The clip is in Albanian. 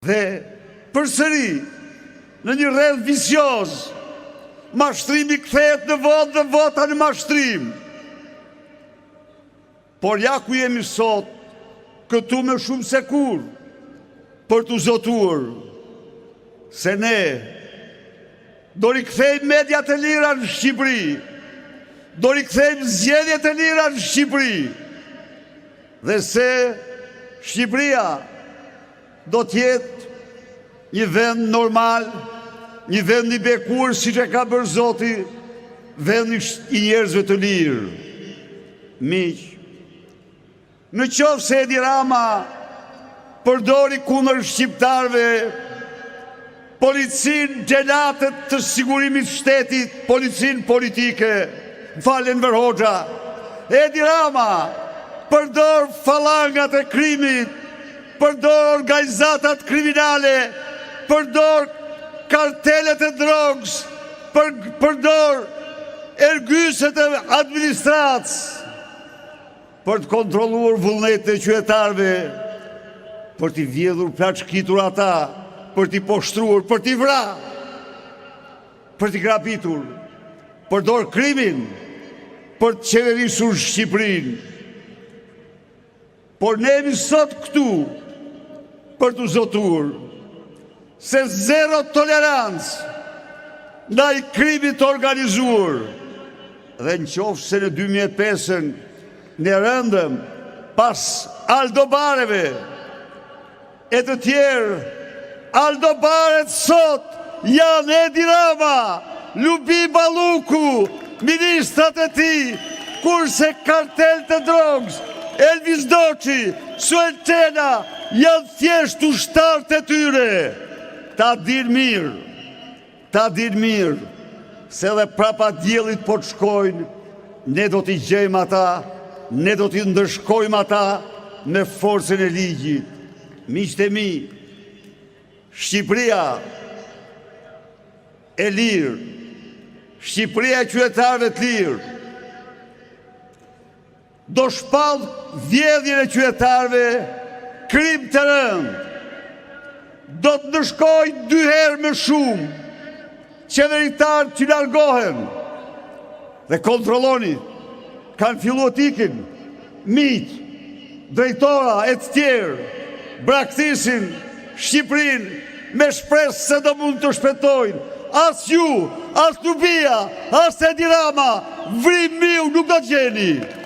Dhe përsëri, në një rreth vicioz, mashtrimi kthehet në votë dhe vota në mashtrim. Por ja ku jemi sot, këtu me shumë sekur, për të zotuar, se ne do rikthejmë mediat e lira në Shqipëri, do rikthejmë zgjedhjet e lira në Shqipëri, dhe se Shqipëria do t'jetë një vend normal, një vend i bekuar si që ka bërë Zoti, vend i njerëzve të lirë. Miq, në qoftë se Edi Rama përdori kundër shqiptarëve policinë gjelatët të sigurimit shtetit, policinë politike, falen Enver Hoxha, Edi Rama përdor falangat e krimit, përdor organizatat kriminale, përdor kartelet e drogës, përdor ergyset e administratës, për të kontrolluar vullnetin e qytetarëve, për t'i vjedhur plaçkitur ata, për t'i poshtruar, për t'i vrarë, për t'i grabitur, përdor krimin për të qeverisur Shqipërinë. Por ne jemi sot këtu për të zotuar se zero tolerancë ndaj krimit të organizuar. Dhe në qoftë se në 2005 ne rëndëm pas aldobareve e të tjerë, aldobaret sot janë Edi Rama, Lubi Balluku, ministrat e tij, kurse kartel të drogës, Elvis Doçi, Suel Çela janë thjesht ushtarët e tyre. Ta dinë mirë, se dhe prapa diellit po të shkojnë, ne do t'i gjejmë ata, ne do t'i ndërshkojmë ata me forcën e ligjit. Miqtë e mi, Shqipëria e lirë, Shqipëria e qytetarëve të lirë, do shpall vjedhjen e qytetarëve, krim të rënd, do të ndërshkoj 2 herë më shumë qeveritarë që largohen. Dhe kontrolloni, kanë filluar të ikin miq, drejtora e të tjerë, braktisin Shqipërinë me shpresë se do mund të shpëtojnë. As ju, as Lubia, as Edi Rama, vrim miu nuk do të gjeni.